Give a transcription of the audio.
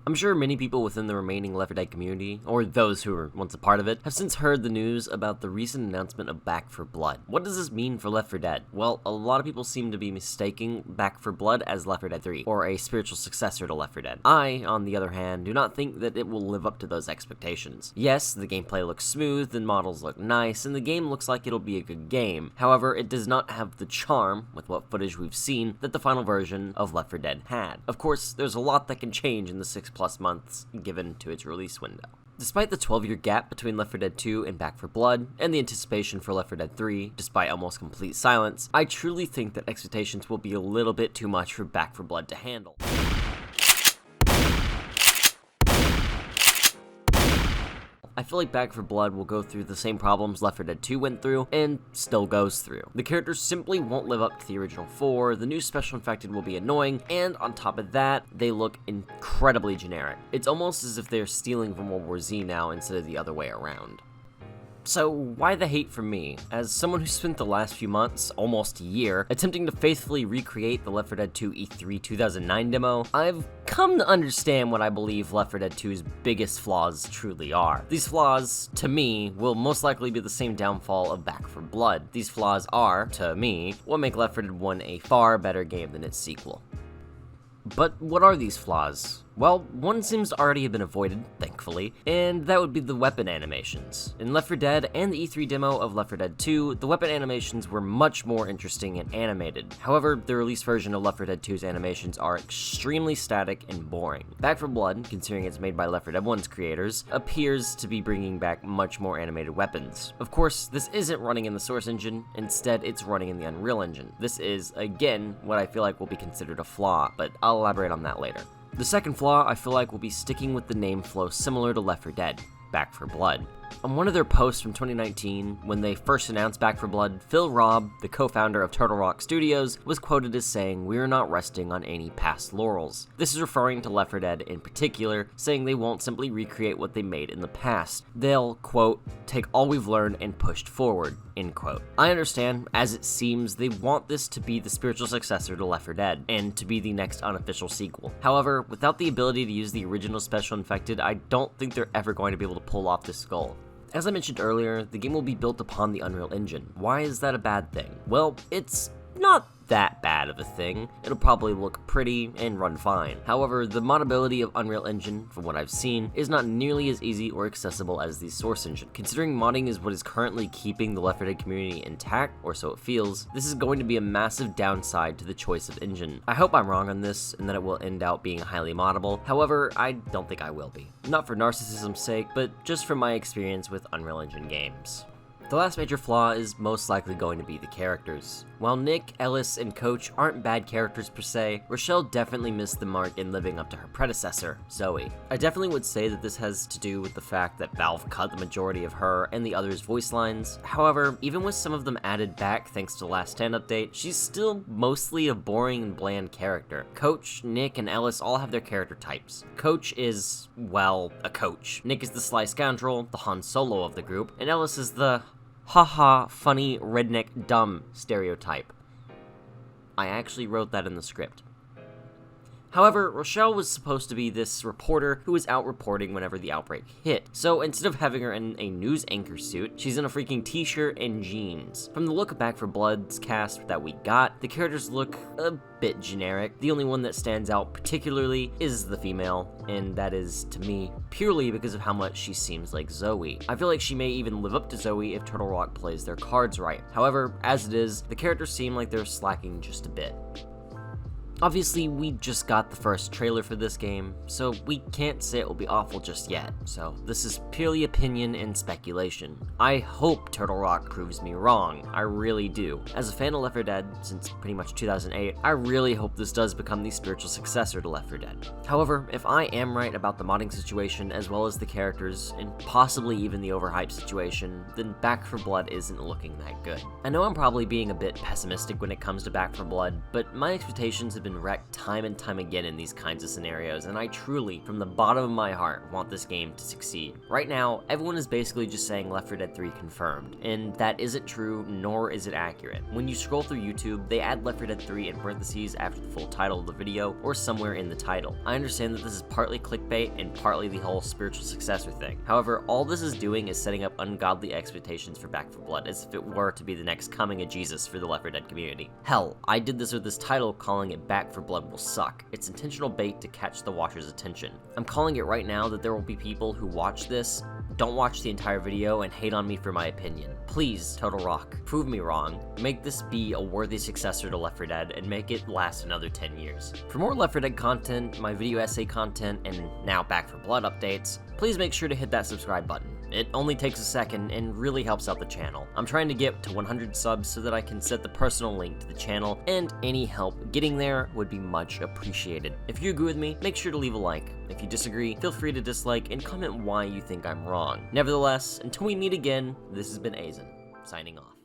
I'm sure many people within the remaining Left 4 Dead community, or those who were once a part of it, have since heard the news about the recent announcement of Back 4 Blood. What does this mean for Left 4 Dead? Well, a lot of people seem to be mistaking Back 4 Blood as Left 4 Dead 3, or a spiritual successor to Left 4 Dead. I, on the other hand, do not think that it will live up to those expectations. Yes, the gameplay looks smooth, the models look nice, and the game looks like it'll be a good game. However, it does not have the charm, with what footage we've seen, that the final version of Left 4 Dead had. Of course, there's a lot that can change in the 6+ months given to its release window. Despite the 12-year gap between Left 4 Dead 2 and Back 4 Blood, and the anticipation for Left 4 Dead 3, despite almost complete silence, I truly think that expectations will be a little bit too much for Back 4 Blood to handle. I feel like Back 4 Blood will go through the same problems Left 4 Dead 2 went through, and still goes through. The characters simply won't live up to the original 4, the new special infected will be annoying, and on top of that, they look incredibly generic. It's almost as if they're stealing from World War Z now instead of the other way around. So why the hate from me? As someone who spent the last few months, almost a year, attempting to faithfully recreate the Left 4 Dead 2 E3 2009 demo, I've come to understand what I believe Left 4 Dead 2's biggest flaws truly are. These flaws, to me, will most likely be the same downfall of Back 4 Blood. These flaws are, to me, what make Left 4 Dead 1 a far better game than its sequel. But what are these flaws? Well, one seems to already have been avoided, thankfully, and that would be the weapon animations. In Left 4 Dead and the E3 demo of Left 4 Dead 2, the weapon animations were much more interesting and animated. However, the release version of Left 4 Dead 2's animations are extremely static and boring. Back 4 Blood, considering it's made by Left 4 Dead 1's creators, appears to be bringing back much more animated weapons. Of course, this isn't running in the Source engine, instead it's running in the Unreal engine. This is, again, what I feel like will be considered a flaw, but I'll elaborate on that later. The second flaw I feel like will be sticking with the name flow similar to Left 4 Dead, Back 4 Blood. On one of their posts from 2019, when they first announced Back 4 Blood, Phil Robb, the co-founder of Turtle Rock Studios, was quoted as saying, "We are not resting on any past laurels." This is referring to Left 4 Dead in particular, saying they won't simply recreate what they made in the past. They'll, quote, "take all we've learned and pushed forward," end quote. I understand, as it seems, they want this to be the spiritual successor to Left 4 Dead, and to be the next unofficial sequel. However, without the ability to use the original special infected, I don't think they're ever going to be able to pull off this goal. As I mentioned earlier, the game will be built upon the Unreal Engine. Why is that a bad thing? Well, it's not that bad of a thing. It'll probably look pretty and run fine. However, the modability of Unreal Engine, from what I've seen, is not nearly as easy or accessible as the Source engine. Considering modding is what is currently keeping the Left 4 Dead community intact, or so it feels, this is going to be a massive downside to the choice of engine. I hope I'm wrong on this, and that it will end out being highly moddable. However, I don't think I will be. Not for narcissism's sake, but just from my experience with Unreal Engine games. The last major flaw is most likely going to be the characters. While Nick, Ellis, and Coach aren't bad characters per se, Rochelle definitely missed the mark in living up to her predecessor, Zoe. I definitely would say that this has to do with the fact that Valve cut the majority of her and the others' voice lines. However, even with some of them added back thanks to the last 10 update, she's still mostly a boring and bland character. Coach, Nick, and Ellis all have their character types. Coach is, well, a coach. Nick is the sly scoundrel, the Han Solo of the group, and Ellis is the haha, funny, redneck, dumb stereotype. I actually wrote that in the script. However, Rochelle was supposed to be this reporter who was out reporting whenever the outbreak hit. So instead of having her in a news anchor suit, she's in a freaking t-shirt and jeans. From the look of Back 4 Blood's cast that we got, the characters look a bit generic. The only one that stands out particularly is the female, and that is, to me, purely because of how much she seems like Zoe. I feel like she may even live up to Zoe if Turtle Rock plays their cards right. However, as it is, the characters seem like they're slacking just a bit. Obviously, we just got the first trailer for this game, so we can't say it will be awful just yet, so this is purely opinion and speculation. I hope Turtle Rock proves me wrong, I really do. As a fan of Left 4 Dead since pretty much 2008, I really hope this does become the spiritual successor to Left 4 Dead. However, if I am right about the modding situation as well as the characters, and possibly even the overhype situation, then Back 4 Blood isn't looking that good. I know I'm probably being a bit pessimistic when it comes to Back 4 Blood, but my expectations have been been wrecked time and time again in these kinds of scenarios, and I truly, from the bottom of my heart, want this game to succeed. Right now, everyone is basically just saying Left 4 Dead 3 confirmed, and that isn't true, nor is it accurate. When you scroll through YouTube, they add Left 4 Dead 3 in parentheses after the full title of the video, or somewhere in the title. I understand that this is partly clickbait and partly the whole spiritual successor thing. However, all this is doing is setting up ungodly expectations for Back 4 Blood, as if it were to be the next coming of Jesus for the Left 4 Dead community. Hell, I did this with this title calling it Back 4 Blood will suck. It's intentional bait to catch the watcher's attention. I'm calling it right now that there will be people who watch this, don't watch the entire video, and hate on me for my opinion. Please, Total Rock, prove me wrong. Make this be a worthy successor to Left 4 Dead, and make it last another 10 years. For more Left 4 Dead content, my video essay content, and now Back 4 Blood updates, please make sure to hit that subscribe button. It only takes a second and really helps out the channel. I'm trying to get to 100 subs so that I can set the personal link to the channel, and any help getting there would be much appreciated. If you agree with me, make sure to leave a like. If you disagree, feel free to dislike and comment why you think I'm wrong. Nevertheless, until we meet again, this has been Azen, signing off.